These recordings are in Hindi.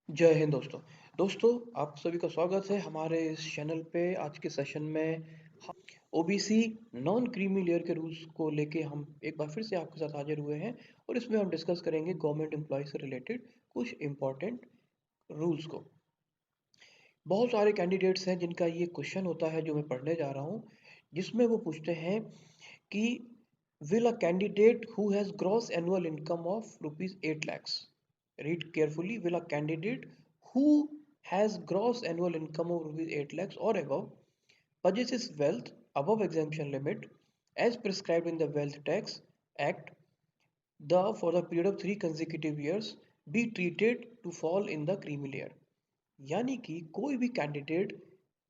जय हिंद दोस्तों। दोस्तों, आप सभी का स्वागत है हमारे इस चैनल पे। आज के सेशन में हम ओबीसी नॉन क्रीमी लेयर के रूल्स को लेके हम एक बार फिर से आपके साथ हाजिर हुए हैं और इसमें हम डिस्कस करेंगे गवर्नमेंट एम्प्लॉय से रिलेटेड कुछ इम्पोर्टेंट रूल्स को। बहुत सारे कैंडिडेट्स हैं जिनका ये क्वेश्चन होता है जो मैं पढ़ने जा रहा हूँ, जिसमें वो पूछते हैं कि will a candidate who has gross annual income of rupees 8 lakhs, read carefully, will a candidate who has gross annual income of rupees 8 lakhs or above possesses wealth above exemption limit as prescribed in the wealth tax act the for the period of 3 consecutive years be treated to fall in the creamy layer। यानी कि कोई भी कैंडिडेट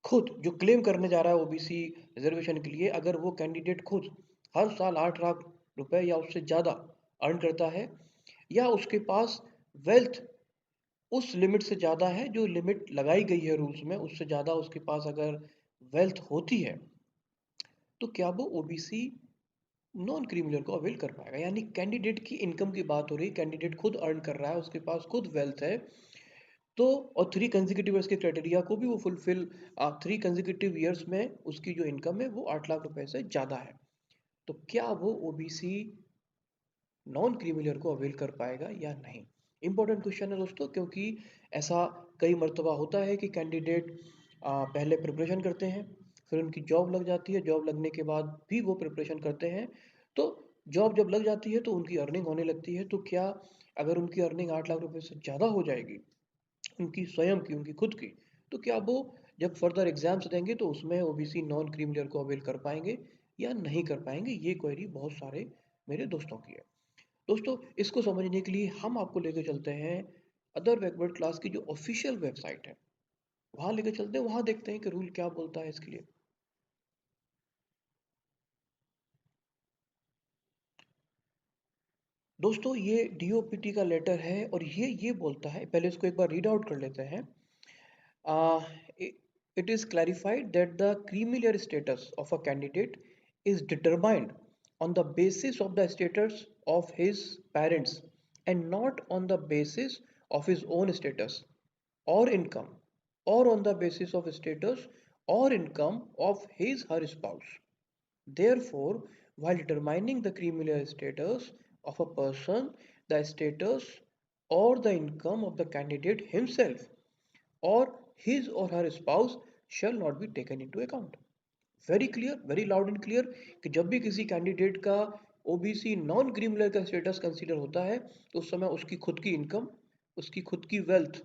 खुद जो क्लेम करने जा रहा है ओबीसी रिजर्वेशन के लिए, अगर वो कैंडिडेट खुद हर साल 8 लाख रुपए या उससे ज़्यादा अर्न करता है या उसके पास वेल्थ उस लिमिट से ज़्यादा है जो लिमिट लगाई गई है रूल्स में, उससे ज़्यादा उसके पास अगर वेल्थ होती है, तो क्या वो ओबीसी नॉन क्रिमिनल को अवेल कर पाएगा। यानी कैंडिडेट की इनकम की बात हो रही है, कैंडिडेट खुद अर्न कर रहा है, उसके पास खुद वेल्थ है, तो और 3 कंसेक्यूटिव ईयर्स के क्राइटेरिया को भी वो फुलफिल 3 कंसेक्यूटिव ईयर्स में उसकी जो इनकम है वो 8 लाख रुपए से ज़्यादा है, तो क्या वो ओबीसी नॉन क्रिमिनल को अवेल कर पाएगा या नहीं। इंपॉर्टेंट क्वेश्चन है दोस्तों, क्योंकि ऐसा कई मर्तबा होता है कि कैंडिडेट पहले प्रिपरेशन करते हैं, फिर उनकी जॉब लग जाती है, जॉब लगने के बाद भी वो प्रिपरेशन करते हैं, तो जॉब जब लग जाती है तो उनकी अर्निंग होने लगती है, तो क्या अगर उनकी अर्निंग 8 लाख रुपए से ज़्यादा हो जाएगी उनकी स्वयं की, उनकी खुद की, तो क्या वो जब फर्दर एग्जाम्स देंगे तो उसमें ओबीसी नॉन क्रीमिलियर को अवेल कर पाएंगे या नहीं कर पाएंगे। ये क्वेरी बहुत सारे मेरे दोस्तों की है। दोस्तों, इसको समझने के लिए हम आपको लेकर चलते हैं अदर बैकवर्ड क्लास की जो ऑफिशियल वेबसाइट है, वहां लेकर चलते हैं, वहां देखते हैं कि रूल क्या बोलता है इसके लिए। दोस्तों, ये डीओपीटी का लेटर है और ये बोलता है, पहले इसको एक बार रीड आउट कर लेते हैं। Uh, it, it is clarified that the creamy layer status of a candidate is determined on the basis of the status of his parents and not on the basis of his own status or income, or on the basis of status or income of his her spouse. Therefore, while determining the creamy layer status of a person, the status or the income of the candidate himself or his or her spouse shall not be taken into account। Very clear, very loud and clear कि जब भी किसी कैंडिडेट का ओबीसी नॉन क्रिमिनल का स्टेटस कंसीडर होता है तो उस समय उसकी खुद की इनकम, उसकी खुद की वेल्थ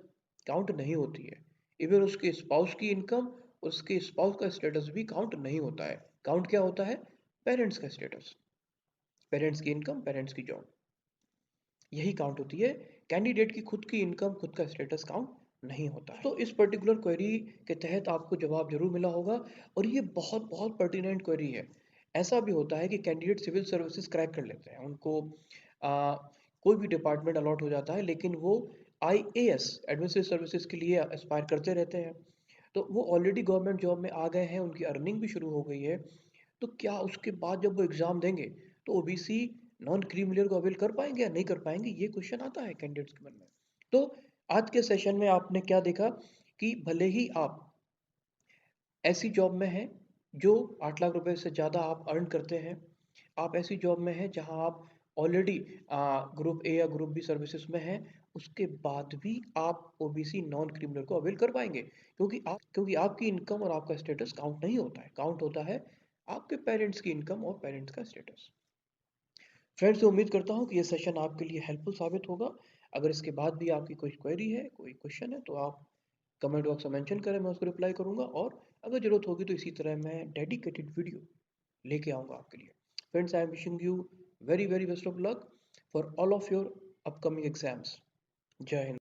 काउंट नहीं होती है। इवन उसके स्पाउस की इनकम, उसके स्पाउस का स्टेटस भी काउंट नहीं होता है। काउंट क्या होता है? पेरेंट्स का स्टेटस, पेरेंट्स की इनकम, पेरेंट्स की जॉब, यही काउंट होती है। कैंडिडेट की खुद की इनकम, खुद का स्टेटस काउंट नहीं होता है। तो इस पर्टिकुलर क्वेरी के तहत आपको जवाब जरूर मिला होगा और ये बहुत बहुत पर्टिनेंट क्वेरी है। ऐसा भी होता है कि कैंडिडेट सिविल सर्विसेज क्रैक कर लेते हैं, उनको कोई भी डिपार्टमेंट अलॉट हो जाता है, लेकिन वो आईएएस एडमिनिस्ट्रेटिव सर्विसेज के लिए एस्पायर करते रहते हैं, तो वो ऑलरेडी गवर्नमेंट जॉब में आ गए हैं, उनकी अर्निंग भी शुरू हो गई है, तो क्या उसके बाद जब वो एग्जाम देंगे तो ओबीसी नॉन क्रीमिलियर को अवेल कर पाएंगे या नहीं कर पाएंगे, ये क्वेश्चन आता है कैंडिडेट्स के मन में। तो आज के सेशन में आपने क्या देखा कि भले ही आप ऐसी जॉब में हैं जो 8 लाख रुपए से ज़्यादा आप अर्न करते हैं, आप ऐसी जॉब में हैं जहां आप ऑलरेडी ग्रुप ए या ग्रुप बी सर्विसेज में हैं, उसके बाद भी आप ओबीसी नॉन क्रिमिनल को अवेल कर पाएंगे, क्योंकि आपकी इनकम और आपका स्टेटस काउंट नहीं होता है, काउंट होता है आपके पेरेंट्स की इनकम और पेरेंट्स का स्टेटस। फ्रेंड्स, उम्मीद करता हूँ कि ये सेशन आपके लिए हेल्पफुल साबित होगा। अगर इसके बाद भी आपकी कोई क्वेरी है, कोई क्वेश्चन है, तो आप कमेंट बॉक्स में मेंशन करें, मैं उसको रिप्लाई करूंगा, और अगर ज़रूरत होगी तो इसी तरह मैं डेडिकेटेड वीडियो लेके आऊँगा आपके लिए। Friends, I am wishing you very very best of luck for all of your upcoming exams. जय हिंद।